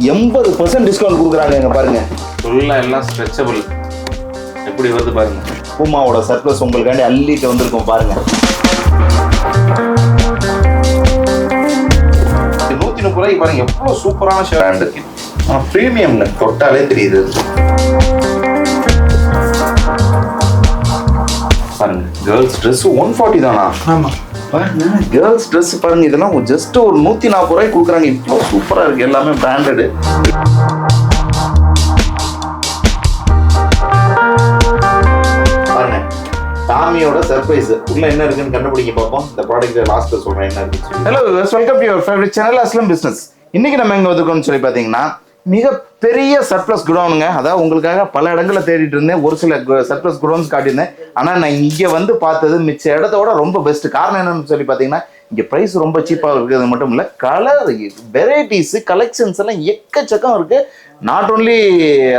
80% discount கொடுக்குறாங்க. இங்க பாருங்க, ஃபுல்லாக எல்லாம் ஸ்ட்ரெச்சபிள். எப்படி வருது பாருங்க. பூமாவோட சர்ப்ளஸ் உங்களுக்காண்டி அள்ளிட்டு வந்திருக்கோம் பாருங்க. 130 ரூபாய்க்கு பாருங்க, எவ்வளோ சூப்பரான ஷர்ட் இருக்கு. ப்ரீமியம்ங்க, தொட்டாலே தெரியுது. பாருங்க, கேர்ள்ஸ் ட்ரெஸ் 140 தானா? ஆமா பாருங்க, கேர்ள்ஸ் ட்ரெஸ் பாருங்க, இதெல்லாம் ஜஸ்ட் ஒரு 140 ரூபாய்க்கு கொடுக்குறாங்க. இவ்வளோ சூப்பரா இருக்கு, எல்லாமே பிராண்டடு. பாருங்க, டாமியோட சர்ப்ரைஸ் உள்ள என்ன இருக்குன்னு கண்டுபிடிக்க பார்ப்போம். இந்த ப்ராடக்ட் லாஸ்ட்ல சொல்றேன் என்ன இருக்கு. Hello, welcome to your favourite channel Aslam business. இன்னைக்கு நம்ம எங்க வந்துருக்கோம்னு சொல்லி பாத்தீங்கன்னா, மிக பெரிய சர்ப்ளஸ் குடோனுங்க. அதாவது உங்களுக்காக பல இடங்களில் தேடிட்டு இருந்தேன், ஒரு சில சர்ப்ளஸ் குடோன்ஸ் காட்டியிருந்தேன். ஆனால் நான் இங்கே வந்து பார்த்தது மிச்ச இடத்தோட ரொம்ப பெஸ்ட். காரணம் என்னன்னு சொல்லி பார்த்தீங்கன்னா, இங்கே ப்ரைஸ் ரொம்ப சீப்பாக இருக்கிறது மட்டும் இல்லை, கலர் வெரைட்டிஸ் கலெக்ஷன்ஸ் எல்லாம் எக்கச்சக்கம் இருக்குது. நாட் ஓன்லி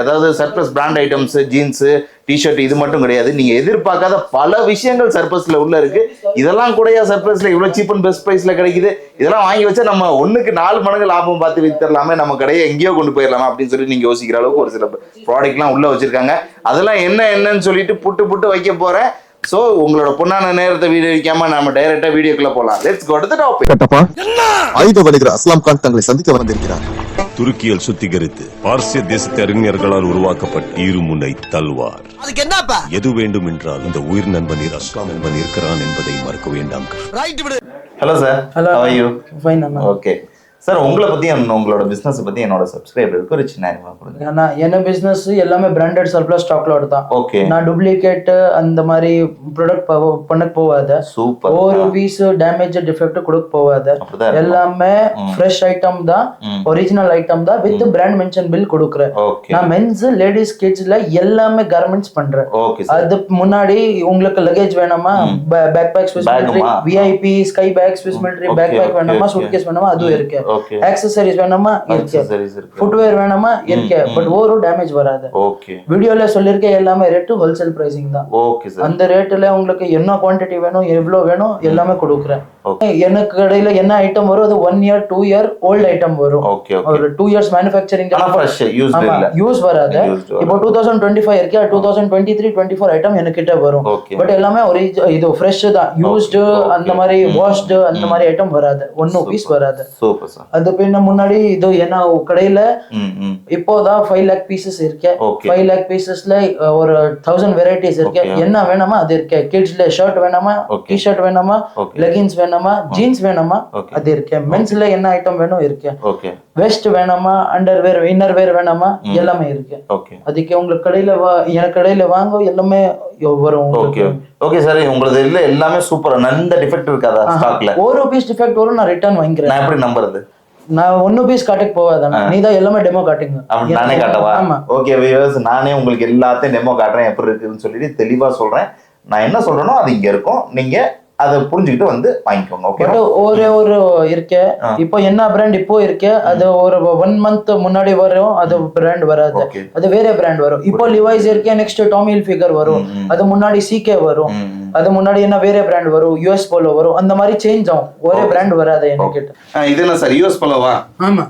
அதாவது surplus brand items, jeans, T-shirt இது மட்டும் கிடையாது. நீங்கள் எதிர்பார்க்காத பல விஷயங்கள் சர்ப்ளஸில் உள்ள இருக்குது. இதெல்லாம் கூடயா சர்ப்ளஸில் இவ்வளோ சீப் அண்ட் பெஸ்ட் ப்ரைஸில் கிடைக்குது? இதெல்லாம் வாங்கி வச்சா நம்ம 1க்கு 4 மடங்கு லாபம் பார்த்து வித்துடலாமே, நம்ம கடையை எங்கேயோ கொண்டு போயிடலாமா அப்படின்னு சொல்லி நீங்கள் யோசிக்கிற அளவுக்கு ஒரு சில ப்ராடக்ட்லாம் உள்ளே வச்சுருக்காங்க. அதெல்லாம் என்னன்னு சொல்லிட்டு புட்டு வைக்க போகிறேன். சோ உங்களோட பொன்னான நேரத்தை வீடியோ வைக்காம நாம டைரக்டா வீடியோக்குள்ள போலாம். Let's go to the topic. Kattappa, ஆயுத வணிகர் அஸ்லாம் கான் தங்களை சந்திக்க வந்திருக்கிறார். துருக்கியில் சுத்திகரித்து பார்சிய தேசத்து அறிஞர்களால் உருவாக்கப்பட்ட இருமுனை தல்வார். அதுக்கு என்னப்பா? எது வேண்டும் என்றால் இந்த உயிர் நண்பன் அஸ்லாம் நண்பன் இருக்கிறான் என்பதை மறக்க வேண்டாம். Hello sir, hello, how are you? Fine Anna. Okay sir, உங்களை பத்தி உங்களோட பிசினஸ் பத்தி என்னோட சப்ஸ்கிரைபருக்கு ஒரு சின்ன அறிமுகம் கொடுங்க. அண்ணா, என்ன பிசினஸ் எல்லாமே பிராண்டட் சர்ப்ளஸ் ஸ்டாக்ல தான். ஓகே, நான் டூப்ளிகேட் அந்த மாதிரி ப்ராடக்ட் பண்ண போவாத. சூப்பர். ஒரு பீஸ் டேமேஜ் டிஃபெக்ட் கொடுக்க போவாத. எல்லாமே ஃப்ரெஷ் ஐட்டம் தான், ஒரிஜினல் ஐட்டம் தான், வித் பிராண்ட் மென்ஷன் பில் கொடுக்குறேன். நான் மென்ஸ், லேடிஸ், கிட்ஸ்ல எல்லாமே கார்மெண்ட்ஸ் பண்றேன். அது முன்னாடி உங்களுக்கு லக்கேஜ் வேணுமா, backpack Swiss military VIP sky bag Swiss military backpack வேணுமா, சூட்கேஸ் வேணுமா, அதுவும் இருக்கு. ஆக்சஸரீஸ் வேணுமா இருக்கு, ஃபுட்வேர் வேணுமா இருக்கு. பட் ஒரு டேமேஜ் வராது. வீடியோல சொல்லிருக்கேன், எல்லாமே ரேட் ஹோல்சேல் பிரைசிங் தான். அந்த ரேட்ல உங்களுக்கு என்ன குவாண்டிட்டி வேணும், எவ்வளவு வேணும் எல்லாமே கொடுக்குறேன். எனக்கு கடையில என்ன ஐட்டம் வரும், அது 1 year 2 year ஓல்ட் ஐட்டம் வரும். ஒரு 2 years மேனுஃபேக்சரிங் யூஸ் வராது. இப்போ 2025 இருக்கு, 2023-24 ஐட்டம் என்கிட்ட வரும். பட் எல்லாமே ஒரு இது ஃப்ரெஷ் தான், யூஸ்டு அந்த மாதிரி வாஷ்டு அந்த மாதிரி ஐட்டம் வராது, ஒன்னும் பீஸ் வராது. அது பின்ன முன்னாடி இது என்ன கடையில இப்போதான் 5 lakh பீசஸ் இருக்கு. 5 lakh பீசஸ்ல ஒரு 1000 வெரைட்டிஸ் இருக்கு. என்ன வேணுமா அது இருக்கு. கிட்ஸ்ல ஷர்ட் வேணுமா, டி-ஷர்ட் வேணுமா, லெகின்ஸ் வேணுமா, ஜீன்ஸ் வேணுமா அது இருக்கு. மென்ஸ்ல என்ன ஐட்டம் வேணும் இருக்கு. வெஸ்ட் வேணுமா, அண்டர்வேர், இன்னர்வேர் வேணுமா எல்லாமே இருக்கு. அதுக்கு உங்களுக்கு கடையில எனக்கு கடையில வாங்க எல்லாமே வரும். ஓகே சார், உங்களுக்கு இல்ல எல்லாமே சூப்பரா, நல்ல டிஃபெக்ட் இருக்காதா ஸ்டாக்ல? ஒரு பீஸ் டிஃபெக்ட் வரும், நான் ரிட்டர்ன் வாங்கிக்கிறேன். நான் எப்படி நம்புறது? நான் 1 பீஸ் காட்டுக்கு போவாதானே, நீ தான் எல்லாமே டெமோ காட்டுங்க. நானே காட்டவா? ஓகே வியூவர்ஸ், நானே உங்களுக்கு எல்லாத்தையும் டெமோ காட்டுறேன், எப்படி இருக்குன்னு சொல்லிட்டு தெளிவா சொல்றேன். நான் என்ன சொல்றேனோ அது இங்க இருக்கும், நீங்க அதை புரிஞ்சுக்கிட்டு வந்து வாங்கிக்கோங்க. ஓகே, ஒரே ஒரு இருக்கு. இப்போ என்ன பிராண்ட் இப்போ இருக்கு, அது ஒரு 1 month முன்னாடி வரும், அது பிராண்ட் வராது, அது வேற பிராண்ட் வரும். இப்போ லிவைஸ் இருக்கு, நெக்ஸ்ட் டாமி ஹில்ஃபிகர் வரும், அது முன்னாடி சிகே வரும், அது முன்னாடி என்ன வேற பிராண்ட் வரும், யுஎஸ் போலோ வரும். அந்த மாதிரி சேஞ்ச் ஆகும், ஒரே பிராண்ட் வராது என்கிட்ட. இது என்ன சார், யுஎஸ் போலோவா? ஆமா,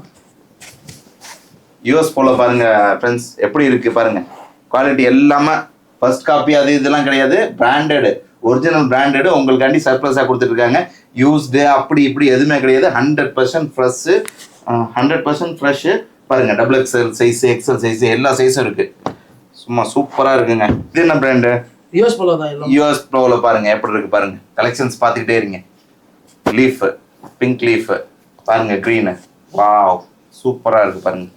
யூஎஸ் போல பாருங்க ஃப்ரெண்ட்ஸ், எப்படி இருக்கு பாருங்க. குவாலிட்டி எல்லாமே ஃபர்ஸ்ட் காப்பி அது இதெல்லாம் கிடையாது, பிராண்டட், ஒரிஜினல் பிராண்டட் உங்களுக்காண்டி சர்ப்ளஸாக கொடுத்துருக்காங்க. யூஸ்டு அப்படி இப்படி எதுவுமே கிடையாது. 100% ஃப்ரெஷ்ஷு, 100% ஃப்ரெஷ்ஷு. பாருங்க, XXL சைஸ், எக்ஸல் சைஸ், எல்லா சைஸும் இருக்கு. சும்மா சூப்பராக இருக்குங்க. இது என்ன பிராண்டு? யுஎஸ் போலோ தான். யுஎஸ் போலோ பாருங்க எப்படி இருக்கு பாருங்க. கலெக்ஷன்ஸ் பார்த்துக்கிட்டே இருங்க. லீஃப், பிங்க் லீஃப் பாருங்க, க்ரீனு, வாவ் சூப்பராக இருக்கு பாருங்க,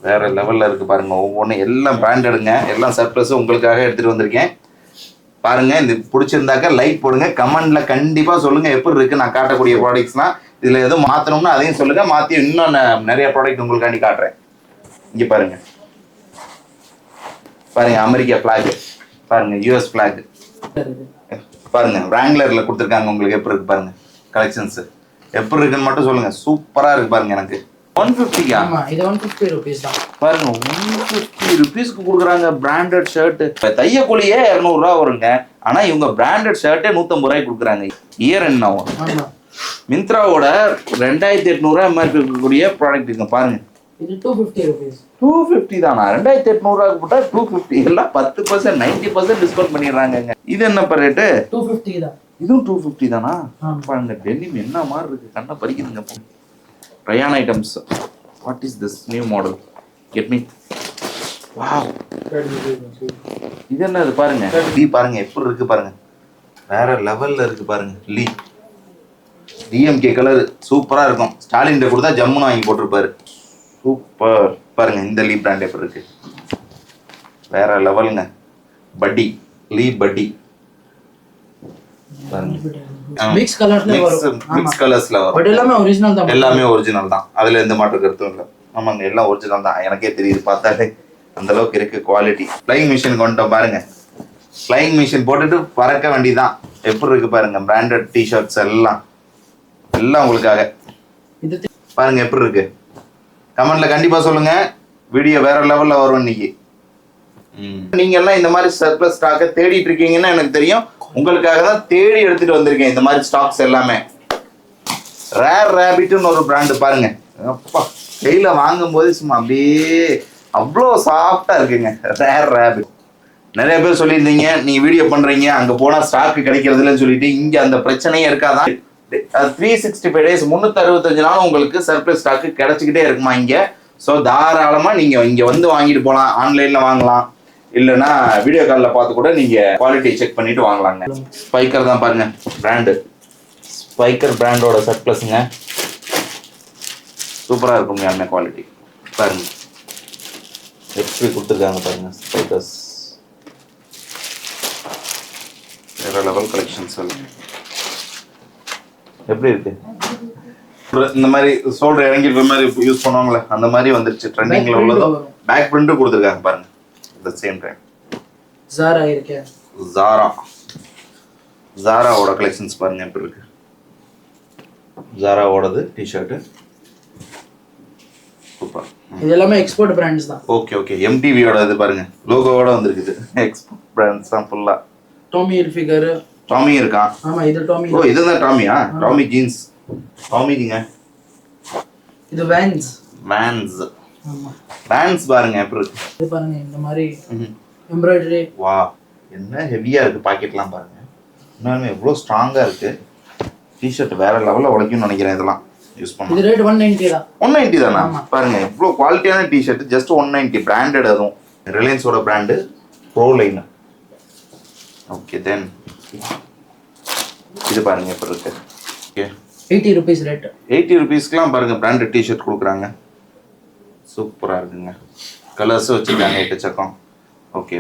வேற லெவலில் இருக்கு பாருங்க. ஒவ்வொன்றும் எல்லாம் பிராண்டடுங்க, எல்லாம் சர்ப்ளஸும் உங்களுக்காக எடுத்துகிட்டு வந்திருக்கேன். பாருங்க, இது பிடிச்சிருந்தாக்க லைக் போடுங்க, கமெண்ட்ல கண்டிப்பா சொல்லுங்க எப்படி இருக்கு நான் காட்டக்கூடிய ப்ராடக்ட்ஸ்லாம். இதுல எதுவும் மாத்தணும்னா அதையும் சொல்லுங்க, மாத்தி இன்னும் நிறைய ப்ராடக்ட் உங்களுக்காண்டி காட்டுறேன். இங்க பாருங்க, பாருங்க அமெரிக்கா பிளாக், பாருங்க யூஎஸ் பிளாக், பாருங்க ராங்லர்ல கொடுத்துருக்காங்க. உங்களுக்கு எப்படி இருக்கு பாருங்க, கலெக்ஷன்ஸ் எப்படி இருக்குன்னு மட்டும் சொல்லுங்க. சூப்பரா இருக்கு பாருங்க. எனக்கு 150 இது 150 ரூபீஸ் தான் பாருங்க. 150 ரூபீஸ்க்கு கொடுக்குறாங்க பிராண்டட் ஷர்ட். தையக்கூலியே 200 ரூபா வருங்க, ஆனா இவங்க பிராண்டட் ஷர்ட்டே 150 ரூபாய்க்கு கொடுக்குறாங்க. இயர் என்ன மிந்த்ராவோட 2800 எம்ஆர்பி இருக்கக்கூடிய ப்ராடக்ட் இருக்கு பாருங்க. இது 250 rupees. 250 தானா? 2800 போட்டா 250 எல்லாம் 10% 90% டிஸ்கவுண்ட் பண்ணிடுறாங்க. இது என்ன ரேட்டு? 250 தான். இதுவும் 250 தானா? பாருங்க டெனிம் என்ன மாதிரி இருக்கு, கண்ணை பறிக்குதுங்க. Rayon items. What is this new model? Get me. Wow, இது என்ன இது பாருங்க. லீ பாருங்க எப்படி இருக்கு பாருங்க, வேற லெவல்ல இருக்கு பாருங்க. லீ டிஎம்கே கலர் சூப்பரா இருக்கும். ஸ்டாலின் கூட தான் ஜம்முன்னு வாங்கி போட்டிருப்பாரு. சூப்பர். பாருங்க இந்த லீ பிராண்ட் எப்படி இருக்கு, வேற லெவலுங்க. பட்டி, லீ பட்டி மிக்ஸ் கலர்ஸ்ல வரும். மிக்ஸ் கலர்ஸ்ல வரும். பட் எல்லாமே ஒரிஜினல் தான். எல்லாமே ஒரிஜினல் தான், அதுல எந்த மாற்று கருத்தும் இல்லை. ஆமாங்க, எல்லாம் ஒரிஜினல் தான். எனக்கே தெரியுது பார்த்தாலே அந்த அளவுக்கு இருக்கு குவாலிட்டி. ஃப்ளைங் மிஷின் கொண்டோம் பாருங்க. ஃப்ளைங் மிஷின் போட்டுட்டு பறக்க வேண்டியதான். எப்படி இருக்கு பாருங்க, பிராண்டட் டிஷர்ட்ஸ் எல்லாம் எல்லாம் உங்களுக்காக. பாருங்க எப்படி இருக்கு, கமெண்ட்ல கண்டிப்பா சொல்லுங்க. வீடியோ வேற லெவல்ல வரும் இன்னைக்கு. நீங்க எல்லாம் இந்த மாதிரி சர்ப்ளஸ் ஸ்டாக்கை தேடிட்டு இருக்கீங்கன்னு எனக்கு தெரியும். உங்களுக்காக தான் தேடி எடுத்துட்டு வந்திருக்கேன் இந்த மாதிரி ஸ்டாக்ஸ் எல்லாமே. ரேர் ரேபிட்னு ஒரு பிராண்ட் பாருங்க. அப்பா, கையில வாங்கும் போது சும்மா அப்படியே அவ்வளோ சாஃப்டா இருக்குங்க. Rare Rabbit. நிறைய பேர் சொல்லியிருந்தீங்க நீங்க வீடியோ பண்றீங்க அங்க போனா ஸ்டாக் கிடைக்கிறது இல்லைன்னு சொல்லிட்டு. இங்க அந்த பிரச்சனையே இருக்காதான். 365 days 365 நாள் உங்களுக்கு சர்ப்ளஸ் ஸ்டாக் கிடைச்சிக்கிட்டே இருக்குமா இங்க. ஸோ தாராளமா நீங்க இங்க வந்து வாங்கிட்டு போகலாம். ஆன்லைன்ல வாங்கலாம், இல்லைன்னா வீடியோ காலில் பார்த்து கூட நீங்க குவாலிட்டி செக் பண்ணிட்டு வாங்கலாங்க. ஸ்பைக்கர் தான் பாருங்க பிராண்டு. ஸ்பைக்கர் பிராண்டோட சர்ப்ளஸ்ங்க, சூப்பரா இருக்குங்க. அந்த குவாலிட்டி பாருங்க எப்படி கொடுத்துருக்காங்க பாருங்க. ஸ்பைக்கர்ஸ் வேற லெவல் கலெக்ஷன்ஸ் எப்படி இருக்கு. இந்த மாதிரி சோல்டர் இறங்கிற மாதிரி யூஸ் பண்ணுவாங்களே அந்த மாதிரி வந்துருச்சு. ட்ரெண்டிங்ல உள்ளதும் பேக் பிரிண்ட் கொடுத்துருக்காங்க பாருங்க. the same time Zara இருக்கு. Zaraவோட கலெக்ஷன்ஸ் பாருங்க எப்படி இருக்கு. Zaraவோடது டி-ஷர்ட் சூப்பர். இது எல்லாமே எக்ஸ்போர்ட் பிராண்ட்ஸ் தான். Okay okay. MTVயோட இது பாருங்க, லோகோவோட வந்திருக்குது. எக்ஸ்போர்ட் பிராண்ட்ஸ் தான் ஃபுல்லா. Tommy Hilfiger. டாமி இருக்கா? ஆமா, இது டாமி. ஓ, இதுதான் டாமியா? Tommy jeans. டாமிங்க. இது Vans. Vans. ஆமா, Vans பாருங்க எப்படி இருக்கு. இது பாருங்க இந்த மாதிரி எம்ப்ராய்டரி. வா, என்ன ஹெவியா இருக்கு. பாக்கெட்லாம் பாருங்க, இன்னுமே எவ்வளவு ஸ்ட்ராங்கா இருக்கு. டி-ஷர்ட் வேற லெவல்ல உடைக்கும்னு நினைக்கிறேன். இதெல்லாம் யூஸ் பண்ணா. இது ரேட் 190 தான். 190 தானா? பாருங்க எவ்வளவு குவாலிட்டியான டி-ஷர்ட். ஜஸ்ட் 190. பிராண்டட். அதுவும் ரிலையன்ஸோட brand pro line. Okay then இது பாருங்க எப்படி இருக்கு. Okay 80 rupees rate. 80 rupeesக்குலாம் பாருங்க பிராண்டட் டி-ஷர்ட் கொடுக்குறாங்க. சூப்பரா இருக்குங்க. கலர்ஸ் வச்சிருக்காங்க எக்கச்சக்கம். Okay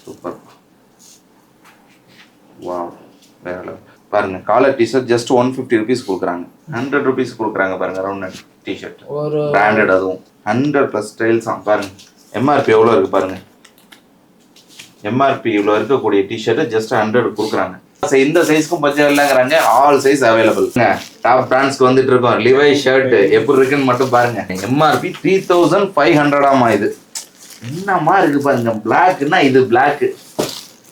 super. வாவ், வேற லெவல். பாருங்க காலர் டி-ஷர்ட் ஜஸ்ட் 150 rupees கொடுக்குறாங்க. 100 rupees கொடுக்குறாங்க பாருங்க. ரவுண்ட் நெக் டி-ஷர்ட் ஒரு பிராண்டட். அதுவும் 100+ ஸ்டைல்ஸ் பாருங்க. MRP எவ்வளோ இருக்கு பாருங்க. MRP இவ்வளோ இருக்கக்கூடிய டி-ஷர்ட் ஜஸ்ட் 100 கொடுக்குறாங்க. இந்த சைஸ்க்கும் பட்ஜெட் இல்லைங்கிறாங்க. All size available. டாப் பிராண்ட்ஸ்க்கு வந்துட்டு இருக்கோம். லிவை ஷர்ட் எப்படி இருக்குன்னு மட்டும் பாருங்க. MRP 3500 இது என்னமா இருக்கு பாருங்க. பிளாக்னா இது பிளாக்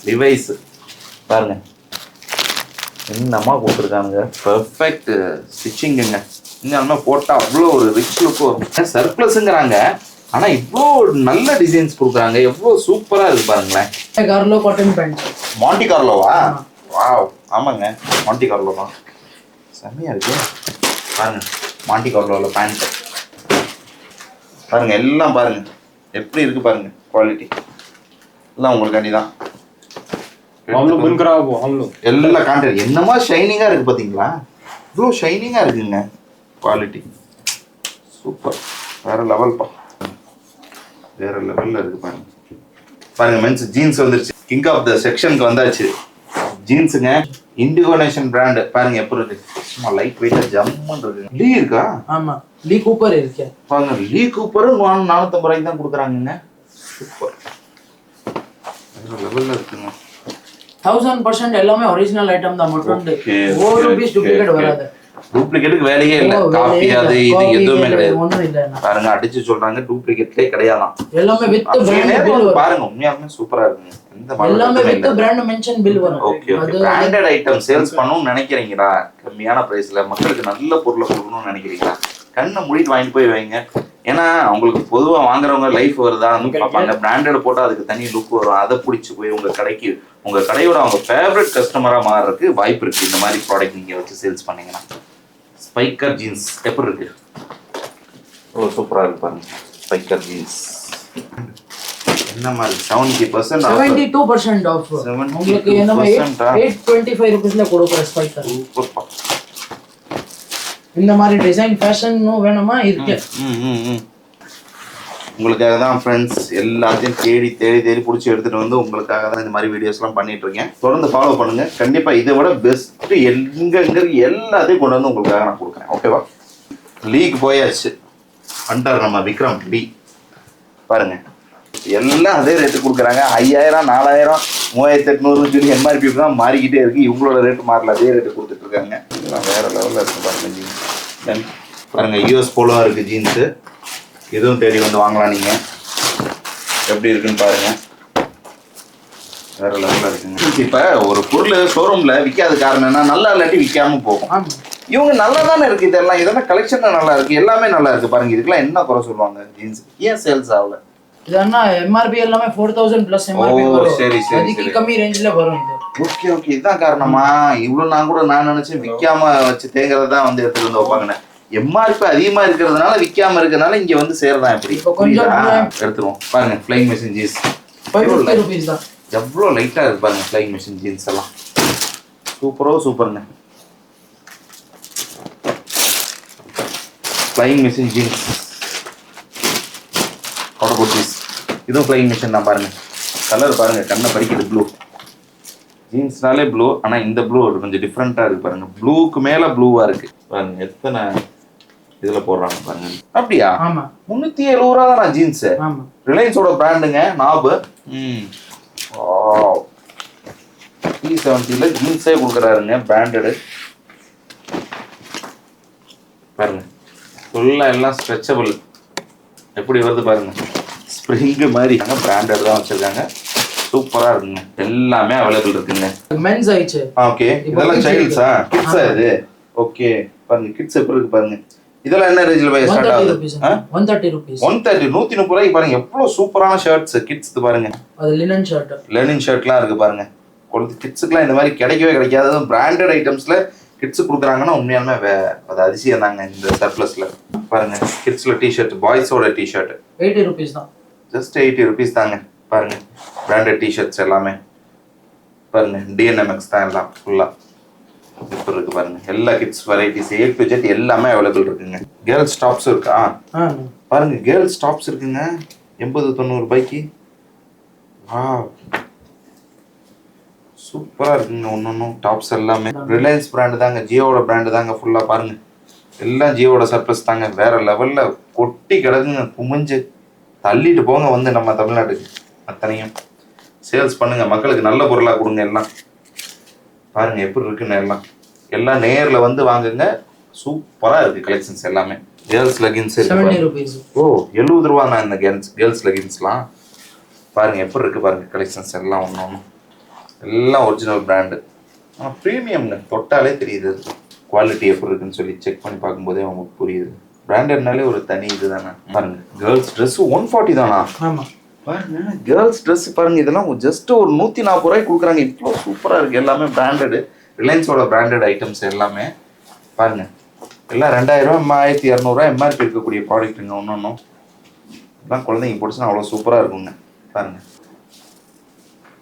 லிவைஸ் பாருங்க என்னமா போட்டிருக்கானுங்க. பெர்ஃபெக்ட் ஸ்டிச்சிங்குங்க. இன்னும் போட்டா அவ்வளோ ஒரு ரிச் லுக் வரும். சர்ப்ளஸ்ங்கிறாங்க, ஆனா இவ்வளோ நல்ல டிசைன்ஸ் கொடுக்குறாங்க. எவ்வளோ சூப்பரா இருக்கு பாருங்களேன். Carlo cotton pant. மாண்டி கார்லோவா? வாவ், ஆமாங்க மாண்டி கார்லோ தான். செம்மையா இருக்கு பாருங்க. மாண்டி கார்லோவில் பேண்ட் பாருங்க. எல்லாம் பாருங்க எப்படி இருக்கு பாருங்க. குவாலிட்டி எல்லாம் உங்களுக்காண்டி தான். எல்லாம் கான்டென்ட் என்னமா ஷைனிங்கா இருக்கு பாத்தீங்களா? இவ்வளோ ஷைனிங்கா இருக்குங்க. Quality super. வேற லெவல் பா, வேற லெவல்ல இருக்கு பாருங்க. பாருங்க மென்ஸ் ஜீன்ஸ் வந்துருச்சு. கிங் ஆஃப் த செக்ஷனுக்கு வந்தாச்சு ஜீன்ஸுங்க. இண்டிகோ நேஷன் பிராண்ட் பாருங்க எப்படி இருக்கு. சும்மா லைட் வெயிட்டா ஜம்முன்னு இருக்கு. லீ இருக்கா? ஆமா, லீ கூப்பர் இருக்கு பாருங்க. லீ கூப்பர் 450 ரூபாய்க்கு தான் கொடுக்குறாங்க. சூப்பர், வேற லெவல்ல இருக்குங்க. 1000% எல்லாமே ஒரிஜினல் ஐட்டம் தான். மட்டும் ₹1 டூப்ளிகேட் வராது. டூப்ளிகேட்டுக்கு வேலையே இல்ல. காப்பி அது இது எதுவுமே கிடையாது. ஒண்ணும் இல்ல. பாருங்க அடிச்சு சொல்றாங்க டூப்ளிகேட்லே கிடையாதாம். எல்லாமே வித் பிராண்ட் பில் வரும். பாருங்க உண்மையாலுமே சூப்பரா இருக்குங்க. எந்த எல்லாமே வித் பிராண்ட் மென்ஷன் பில் வரும். Okay okay. Branded item sales பண்ணனும்னு நினைக்கிறீங்களா? கம்மியான பிரைஸ்ல மக்களுக்கு நல்ல பொருளை கொடுக்கணும்னு நினைக்கிறீங்களா? கண்ணை மூடிட்டு வாங்கிட்டு போய் வைங்க. ஏன்னா உங்களுக்கு பொதுவா வாங்குறவங்க லைஃப் வருதா பார்ப்பாங்க, பிராண்டட் போட்டா அதுக்கு தனி லுக் வரும், அதை பிடிச்சி போய் உங்க கடைக்கு உங்க கடையோட அவங்க ஃபேவரட் கஸ்டமரா மாறுறதுக்கு வாய்ப்பு இருக்கு இந்த மாதிரி ப்ராடக்ட் நீங்க வச்சு சேல்ஸ் பண்ணீங்கன்னா. ஸ்பைக்கர் ஜீன்ஸ் எப்படி இருக்கு? ஓ சூப்பரா இருக்கு பாருங்க. ஸ்பைக்கர் ஜீன்ஸ் என்ன மாதிரி 70% 72% ஆஃப். உங்களுக்கு என்ன மாதிரி 825 ரூபீஸ்ல கொடுக்குற ஸ்பைக்கர். இந்த மாதிரி டிசைன் ஃபேஷனும் வேணுமா இருக்கு. உங்களுக்காக தான் ஃப்ரெண்ட்ஸ் எல்லாத்தையும் தேடி தேடி தேடி பிடிச்சி எடுத்துட்டு வந்து உங்களுக்காக தான் இந்த மாதிரி வீடியோஸ்லாம் பண்ணிட்டு இருக்கேன். தொடர்ந்து ஃபாலோ பண்ணுங்க. கண்டிப்பா இதை விட பெஸ்ட் எங்க எல்லாத்தையும் கொண்டு வந்து உங்களுக்காக நான் கொடுக்குறேன். ஓகேவா? லீக் போயாச்சு. அண்டர் நம்ம விக்ரம் லீ பாருங்க, எல்லாம் அதே ரேட்டு கொடுக்குறாங்க. 5000 4000 3800 சொல்லி எம்ஆர்பி தான் மாறிக்கிட்டே இருக்கு. இவங்களோட ரேட்டு மாறல, அதே ரேட்டு கொடுத்துட்டு இருக்காங்க. வேற லெவலில் இருக்கு பாருங்க ஜீன்ஸ். பாருங்க யூஎஸ் போலோ இருக்கு ஜீன்ஸு. இதுவும் தேடி வந்து வாங்கலாம் நீங்க. எப்படி இருக்குன்னு பாருங்க, வேற லெவலில் இருக்குங்க. இப்ப ஒரு பொருள் ஷோரூம்ல விற்காத காரணம் என்ன? நல்லா இல்லாட்டி விற்காம போகும். இவங்க நல்லா தானே இருக்கு, இதெல்லாம் கலெக்ஷன் நல்லா இருக்கு, எல்லாமே நல்லா இருக்கு. பாருங்க இதுக்கெல்லாம் என்ன குறை சொல்லுவாங்க ஜீன்ஸ்? ஏன் சேல்ஸ் ஆகல? இதன்னா எம்ஆர்பி எல்லாமே 4000 பிளஸ் எம்ஆர்பி வரும். சரி சரி அதுக்கு கம்மி ரேஞ்சில வரும் இது. ஓகே ஓகே, இதுதான் காரணமா? இவ்வளவு நான் நினைச்சேன் விற்காம வச்சு தேங்கிறத தான் வந்து எடுத்துட்டு வந்து வைப்பாங்கன்னு. எம்ஆர்பி அதிகமா இருக்கிறதுனால விற்காம இருக்கிறதுனால இங்க வந்து சேரதான். எப்படி எடுத்துருவோம் பாருங்க. ஃப்ளைங் மெஷின் ஜீன்ஸ் 550 ரூபீஸ் தான். எவ்வளவு லைட்டா இருக்கு பாருங்க ஃப்ளைங் மெஷின் ஜீன்ஸ் எல்லாம். சூப்பருங்க. ஃப்ளைங் மெஷின் ஜீன்ஸ் இதுவும் ஃப்ளைங் மிஷின் தான். பாருங்க கலர் பாருங்க, கண்ணை பறிக்குது. ப்ளூ ஜீன்ஸ்னாலே ப்ளூ, ஆனா இந்த ப்ளூ கொஞ்சம் டிஃப்ரெண்டா இருக்கு பாருங்க. ப்ளூக்கு மேல ப்ளூவா இருக்கு பாருங்க. எத்தனை இதுல போடுறாங்க பாருங்க. அப்படியா? 370 ரூபா தான் ஜீன்ஸ். ரிலையன்ஸோட பிராண்டுங்க நாபு. 370ல ஜீன்ஸே கொடுக்குறாருங்க பிராண்டடு. பாருங்க ஃபுல்லா எல்லாம் ஸ்ட்ரெச்சபிள். எப்படி வருது பாருங்க, ஸ்ப்ரிங் மாதிரி. பிராண்டட் தான் வச்சிருக்காங்க. சூப்பரா இருக்குங்க. எல்லாமே அவைலபிள் இருக்குங்க. மென்ஸ் ஆயிச்சு. ஓகே, இதெல்லாம் சைல்ட்ஸா? கிட்ஸா இது? ஓகே பாருங்க கிட்ஸ் எப்படி இருக்கு பாருங்க. இதெல்லாம் என்ன ரேஞ்சில போய் ஸ்டார்ட் ஆகுது? 130 ரூபீஸ். 130 130 ரூபாய்க்கு பாருங்க. எவ்வளவு சூப்பரான ஷர்ட்ஸ் கிட்ஸ் பாருங்க. அது லினன் ஷர்ட். லினன் ஷர்ட்லாம் இருக்கு பாருங்க. குழந்தை கிட்ஸுக்குலாம் இந்த மாதிரி கிடைக்கவே கிடைக்காது. பிராண்டட் ஐட்டம்ஸ்ல கிட்ஸ் கொடுக்குறாங்கன்னா உண்மையாலுமே அது அதிசயம் தாங்க இந்த சர்ப்ளஸ்ல. பாருங்க கிட்ஸ்ல டிஷர்ட், பாய்ஸோட டிஷர்ட் 80 ரூபீஸ் தான். ஜஸ்ட் 80 ரூபீஸ் தாங்க. பாருங்க பிராண்டட் டிஷர்ட்ஸ் எல்லாமே பாருங்க. டிஎன்எம்எக்ஸ் தான் எல்லாம் ஃபுல்லா. இப்போ இருக்கு பாருங்க எல்லா kids varieties A to Z எல்லாமே அவைலபிள் இருக்குங்க. கேர்ள்ஸ் டாப்ஸ் இருக்கா பாருங்க. கேர்ள்ஸ் டாப்ஸ் இருக்குங்க 80-90 ரூபாய்க்கு. வாவ் சூப்பரா இருக்குங்க. ஒன்னொன்னும் டாப்ஸ் எல்லாமே ரிலையன்ஸ் பிராண்டு தாங்க, ஜியோட பிராண்டு தாங்க ஃபுல்லா. பாருங்க எல்லாம் ஜியோட சர்ப்ளஸ் தாங்க. வேற லெவல்ல கொட்டி கிடக்குங்க. குமிஞ்சு தள்ளிட்டு போங்க வந்து நம்ம தமிழ்நாட்டுக்கு. அத்தனையும் சேல்ஸ் பண்ணுங்க, மக்களுக்கு நல்ல பொருளா கொடுங்க. எல்லாம் பாருங்க எப்படி இருக்குன்னு. எல்லாம் நேர்ல வந்து வாங்குங்க. சூப்பரா இருக்கு கலெக்ஷன்ஸ் எல்லாமே. Girls leggings 70 rupees. ஓ 70 ரூபா தான் இந்த கேர்ள்ஸ் லெகின்ஸ்லாம். பாருங்க எப்படி இருக்கு பாருங்க கலெக்ஷன்ஸ் எல்லாம். ஒன்றும் எல்லாம் ஒரிஜினல் பிராண்டு. ஆனால் ப்ரீமியம்ங்க, தொட்டாலே தெரியுது குவாலிட்டி எப்படி இருக்குன்னு சொல்லி செக் பண்ணி பார்க்கும்போதே அவங்களுக்கு புரியுது. பிராண்டட்னாலே ஒரு தனி இது தானே. பாருங்க கேர்ள்ஸ் ட்ரெஸ் 140 தானா? ஆமா பாருங்க கேர்ள்ஸ் ட்ரெஸ் பாருங்க. இதெல்லாம் ஜஸ்ட் ஒரு 140 ரூபாய்க்கு கொடுக்குறாங்க. இவ்வளோ சூப்பரா இருக்கு. எல்லாமே பிராண்டடு, ரிலையன்ஸோட பிராண்டட் ஐட்டம்ஸ் எல்லாமே. பாருங்க எல்லாம் 2000 1200 எம்ஆர்பி இருக்கக்கூடிய ப்ராடக்ட்டுங்க. ஒன்றும் எல்லாம் குழந்தைங்க போட்டுச்சுன்னா அவ்வளோ சூப்பரா இருக்குங்க. பாருங்க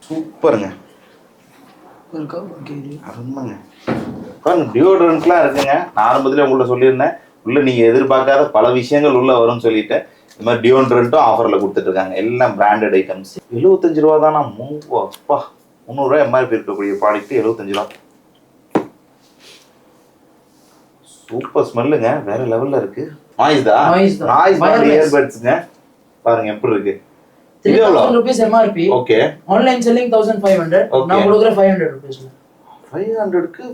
சூப்பருங்க. அருமைங்க. பாருங்க டியோட்ரண்ட்லாம் இருக்குங்க. நான் ஆரம்பத்திலே உங்கள்ட்ட சொல்லியிருந்தேன் உள்ள நீங்க எதிர்பார்க்காத பல விஷயங்கள் உள்ள வரும்னு சொல்லிட்டு இந்த மாதிரி டியோட்ரண்ட்டும் ஆஃபர்ல கொடுத்துட்டு இருக்காங்க. எல்லாம் பிராண்டட் ஐட்டம்ஸ். 75 ரூபா தானா? 300 ரூபாய் எம்ஆர்பி இருக்கக்கூடிய ப்ராடக்ட் 75 ரூபா. சூப்பர் ஸ்மெல்லுங்க. வேற லெவல்ல இருக்கு. நாய்ஸ் இயர்பட்ஸ்ங்க. பாருங்க எப்படி இருக்கு. 3000 rupees MRP. Okay. Online selling 1500. நான் கொடுக்குற 500 rupees. 500க்கு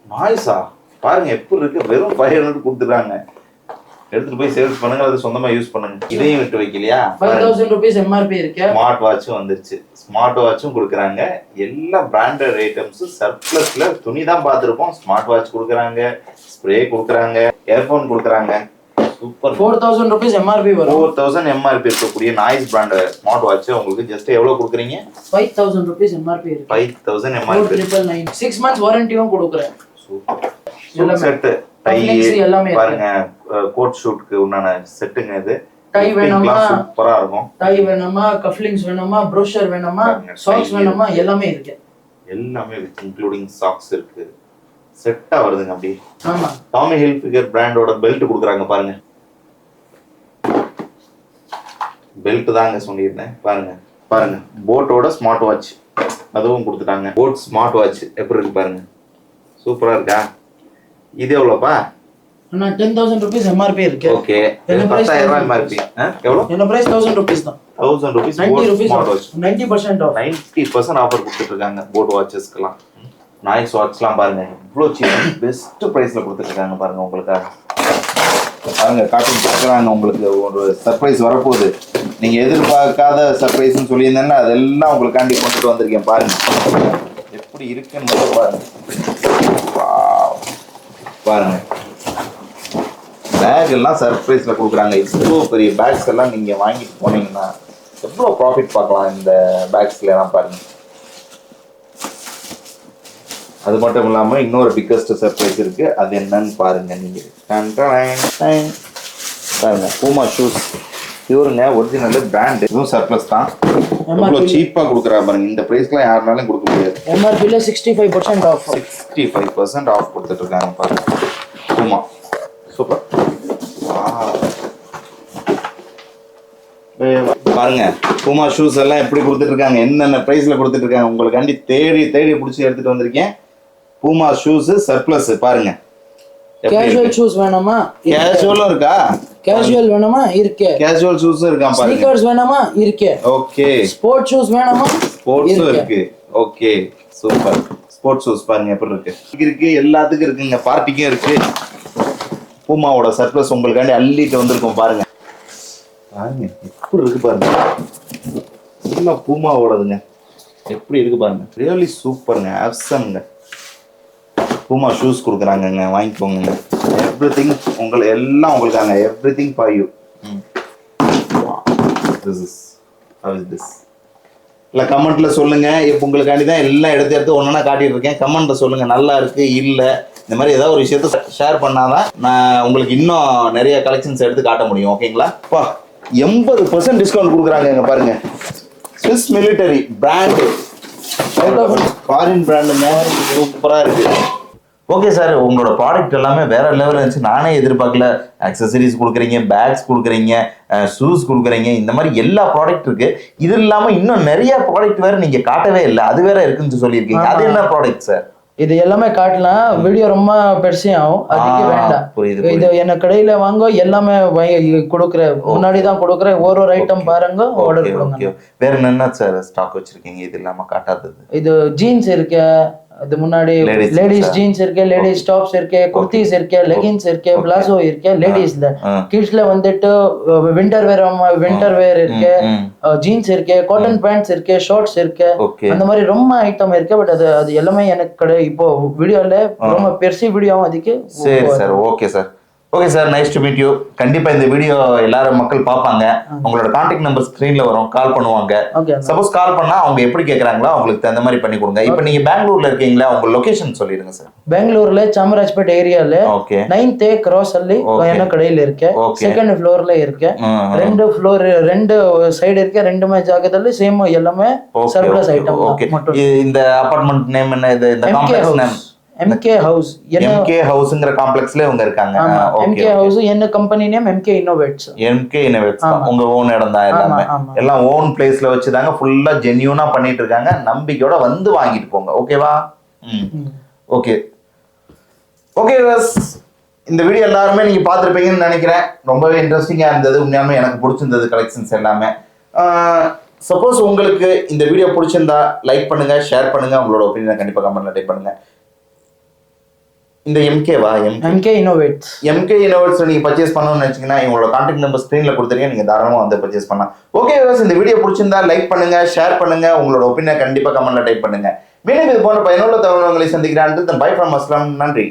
நாய்ஸா? பாருங்க எப்படி இருக்கு. வெறும் 500 கொடுத்துறாங்க. எடுத்துட்டு போய் சேல்ஸ் பண்ணுங்க, அது சொந்தமா யூஸ் பண்ணுங்க. இதையும் விட்டு வைக்கலையா? 5000 rupees MRP இருக்கு. ஸ்மார்ட் வாட்சும் வந்துருச்சு. ஸ்மார்ட் வாட்சும் கொடுக்குறாங்க. எல்லா பிராண்டட் ஐட்டம்ஸ் சர்ப்ளஸ்ல. துணி தான் பார்த்துருப்போம். ஸ்மார்ட் வாட்ச் கொடுக்குறாங்க, ஸ்ப்ரே கொடுக்குறாங்க, இயர்ஃபோன் கொடுக்குறாங்க. சூப்பர். 4000 rupees MRP வரும். 4000 MRP இருக்கக்கூடிய நாய்ஸ் பிராண்ட் ஸ்மார்ட் வாட்ச் உங்களுக்கு ஜஸ்ட் எவ்வளவு கொடுக்குறீங்க? 5000 rupees MRP இருக்கு. 5000 MRP. 4999. 6 months வாரண்டியும் கொடுக்குறேன். சூப்பர். செட் டை எல்லாமே பாருங்க, கோட் ஷூட்க்கு உண்டான செட்டுங்க இது. டை வேணுமா? சூப்பரா இருக்கும். டை வேணுமா? கஃப்லிங்ஸ் வேணுமா? ப்ரோஷர் வேணுமா? சாக்ஸ் வேணுமா? எல்லாமே இருக்கு. எல்லாமே இருக்கு, இன்க்ளூடிங் சாக்ஸ் இருக்கு. செட்டா வருதுங்க அப்படி. ஆமா. டாமி ஹில்ஃபிகர் பிராண்டோட பெல்ட் கொடுக்குறாங்க பாருங்க. பெல்ட் தாங்க சொல்லியிருந்தேன். பாருங்க பாருங்க, போட்டோட ஸ்மார்ட் வாட்ச் அதுவும் கொடுத்துட்டாங்க. போட் ஸ்மார்ட் வாட்ச் எப்படி இருக்கு பாருங்க, சூப்பரா இருக்கா? இது எவ்வளோப்பா? அண்ணா 10000 rupees MRP இருக்கு. ஓகே, 10000 ரூபாய் MRP. எவ்வளோ? என்ன பிரைஸ்? 1000 rupees தான். 1000 rupees. 90 rupees smart watch 90% off. 90% offer கொடுத்துட்டு இருக்காங்க போட் வாட்சஸ்க்குலாம். நாய்ஸ் வாட்ச்லாம் பாருங்க இவ்வளோ சீப், பெஸ்ட் ப்ரைஸ்ல கொடுத்துட்டு இருக்காங்க பாருங்க உங்களுக்காக. பாருங்க காட்டி கொடுக்குறாங்க உங்களுக்கு. ஒரு சர்ப்ரைஸ் வரப்போகுது. நீங்க எதிர்பார்க்காத சர்ப்ரைஸ்ன்னு சொல்லியிருந்தேன்னா அதெல்லாம் உங்களுக்காண்டி கொண்டுட்டு வந்திருக்கேன். பாருங்க எப்படி இருக்குன்னு பாருங்க. பாருங்க பேக் எல்லாம் சர்ப்ரைஸ்ல கொடுக்குறாங்க. இவ்வளோ பெரிய பேக்ஸ் எல்லாம் நீங்க வாங்கிட்டு போனீங்கன்னா எவ்வளோ ப்ராஃபிட் பார்க்கலாம் இந்த பேக்ஸ்ல எல்லாம் பாருங்க. அது மட்டும் இல்லாம இன்னொரு பிக்கஸ்ட் சர்ப்ரைஸ் இருக்கு. அது என்னன்னு பாருங்க நீங்க. பாருங்க பூமா ஷூஸ் பியூருங்க, ஒரிஜினல் பிராண்ட். இதுவும் சர்ப்ளஸ் தான். எவ்வளோ சீப்பா கொடுக்குறா பாருங்க. இந்த பிரைஸ்க்குலாம் யாருனாலும் கொடுக்க முடியாது. MRPல 65% ஆஃப். 65% ஆஃப் கொடுத்துட்டு இருக்காங்க பாருங்க. பூமா சூப்பர். பாருங்க பூமா ஷூஸ் எல்லாம் எப்படி கொடுத்துட்டு இருக்காங்க, என்னென்ன பிரைஸ்ல கொடுத்துட்டு இருக்காங்க உங்களுக்காண்டி தேடி தேடி பிடிச்சி எடுத்துட்டு வந்திருக்கேன். பூமா ஷூஸ் சர்ப்ளஸ் பாருங்க. கேஷுவல் ஷூஸ் வேணுமா? கேஷுவலும் இருக்கா? கேஷுவல் வேணுமா? இருக்கு. கேஷுவல் ஷூஸும் இருக்கா பாருங்க. ஸ்னீக்கர்ஸ் வேணுமா? இருக்கு. ஓகே. ஸ்போர்ட்ஸ் ஷூஸ் வேணுமா? ஸ்போர்ட்ஸும் இருக்கு. Okay super. ஸ்போர்ட்ஸ் ஷூஸ் பாருங்க எப்படி இருக்கு. இருக்கு எல்லாத்துக்கும் இருக்குங்க. பார்ட்டிக்கும் இருக்கு. பூமாவோட சர்ப்ளஸ் உங்களுக்காண்டி அள்ளிட்டு வந்திருக்கோம் பாருங்க. பாருங்க எப்படி இருக்கு பாருங்க. எல்லாம் பூமாவோடதுங்க. எப்படி இருக்கு பாருங்க. ரியலி சூப்பருங்க. ஆப்சம்ங்க. பூமா ஷூஸ் கொடுக்குறாங்கங்க, வாங்கிக்கோங்க. எவ்ரிதிங் எல்லாம் உங்களுக்காங்க. Everything for you. This is how is this. இல்லை கமெண்ட்ல சொல்லுங்க. இப்போ உங்களுக்காண்டி தான் எல்லாம் எடுத்து ஒன்றா காட்டிட்டு இருக்கேன். கமெண்ட்ல சொல்லுங்க நல்லா இருக்கு இல்லை, இந்த மாதிரி ஏதாவது ஒரு விஷயத்த ஷேர் பண்ணாதான் நான் உங்களுக்கு இன்னும் நிறைய கலெக்ஷன்ஸ் எடுத்து காட்ட முடியும். ஓகேங்களா? 80% டிஸ்கவுண்ட் கொடுக்குறாங்க. இங்க பாருங்க, ஸ்விஸ் மிலிட்டரி பிராண்ட், ஃபாரின் பிராண்டுங்க, சூப்பரா இருக்கு. ஓகே சார், உங்களோட ப்ராடக்ட் எல்லாமே வேற லெவலில் இருந்துச்சு. நானே எதிர்பார்க்கல. அக்சசரிஸ் கொடுக்குறீங்க, பேக்ஸ் கொடுக்குறீங்க, ஷூஸ் கொடுக்குறீங்க, இந்த மாதிரி எல்லா ப்ராடக்ட் இருக்கு. இது இல்லாமல் இன்னும் நிறைய ப்ராடக்ட் வேற நீங்க காட்டவே இல்லை, அது வேற இருக்குன்னு சொல்லியிருக்கீங்க. அது என்ன ப்ராடக்ட் சார்? இது எல்லாமே காட்டலாம், வீடியோ ரொம்ப பெருசே ஆகும், அதுக்கு வேண்டாம். புரியுது. இது என்ன கடையில வாங்க எல்லாமே கொடுக்குற முன்னாடி தான் கொடுக்குறேன். ஒரு ஐட்டம் பாருங்க, ஆர்டர் கொடுங்க. வேற என்ன சார் ஸ்டாக் வச்சிருக்கீங்க இது இல்லாம காட்டாதது? இது ஜீன்ஸ் இருக்கு, அது முன்னாடி லேடிஸ் ஜீன்ஸ் இருக்கு, லேடிஸ் டாப்ஸ் இருக்கு, குர்த்திஸ் இருக்கு, லெகின்ஸ் இருக்கு, பிளாசோ இருக்கு. லேடிஸ்ல கிட்ஸ்ல வந்துட்டு வின்டர் வேர் இருக்கு, ஜீன்ஸ் இருக்கு, காட்டன் பேண்ட்ஸ் இருக்கு, ஷார்ட்ஸ் இருக்கு, அந்த மாதிரி ரொம்ப ஐட்டம் இருக்கு. பட் அது எல்லாமே எனக்கு இப்போ வீடியோல ரொம்ப பெருசு வீடியோ அதுக்கு. சரி sir, okay sir. Okay sir, nice to meet you. கண்டிப்பா இந்த வீடியோ எல்லாரும் மக்கள் பார்ப்பாங்க. உங்களோட கான்டாக்ட் நம்பர் ஸ்கிரீன்ல வரும், கால் பண்ணுவாங்க. சப்போஸ் கால் பண்ணா அவங்க எப்படி கேக்குறாங்களோ அவங்களுக்கு தகுந்த மாதிரி பண்ணி கொடுங்க. இப்போ நீங்க பெங்களூர்ல இருக்கீங்களா, உங்க லொகேஷன் சொல்லிடுங்க சார். பெங்களூர்ல சாமராஜ்பேட் ஏரியால 9th கிராஸ் அள்ளி என்ன கடையில இருக்கு, செகண்ட் ஃப்ளோர்ல இருக்கு. ரெண்டு சைடு இருக்கு, ரெண்டுமே ஜாகத்துல சேம் எல்லாமே சர்ப்ளஸ் ஐட்டம். இந்த அபார்ட்மெண்ட் நேம் என்ன? இந்த complex name MK house. MK ஹவுஸ்ங்கற காம்ப்ளெக்ஸ்ல இவங்க இருக்காங்க. MK ஹவுஸ் என்ன company name? MK innovates. MK innovates உங்க ஓன் இடம் தான். எல்லாமே எல்லாம் ஓன் பிளேஸ்ல வச்சுதாங்க, ஃபுல்லா ஜென்யூனா பண்ணிட்டு இருக்காங்க. நம்பிக்கையோட வந்து வாங்கிட்டு போங்க. ஓகேவா? Okay okay. இந்த வீடியோ எல்லாருமே நீங்க பார்த்துருப்பீங்கன்னு நினைக்கிறேன். ரொம்பவே இன்ட்ரெஸ்டிங்கா இருந்தது. உண்மையாலுமே எனக்கு பிடிச்சிருந்தது கலெக்ஷன்ஸ் எல்லாமே. சப்போஸ் உங்களுக்கு இந்த வீடியோ பிடிச்சிருந்தா லைக் பண்ணுங்க, ஷேர் பண்ணுங்க, உங்களோட ஒப்பீனியனை கண்டிப்பா கமெண்ட்ல டைப் பண்ணுங்க. இந்த MK இன்னோவேட்ஸ் நீங்க பர்ச்சேஸ் பண்ணணும்னு நினைச்சீங்கன்னா இவங்களோட கான்டாக்ட் நம்பர் ஸ்கிரீன்ல கொடுத்துருங்க, நீங்க தாராளமா வந்து பர்ச்சேஸ் பண்ணலாம். ஓகே, இந்த வீடியோ பிடிச்சிருந்தா லைக் பண்ணுங்க, ஷேர் பண்ணுங்க, உங்களோட ஒப்பீனியனை கண்டிப்பா கமெண்ட்ல டைப் பண்ணுங்க. மேலும் இது போன்ற பயனுள்ள தகவல்களை சந்திக்கிறேன். பை ஃப்ரம் அஸ்லாம். நன்றி.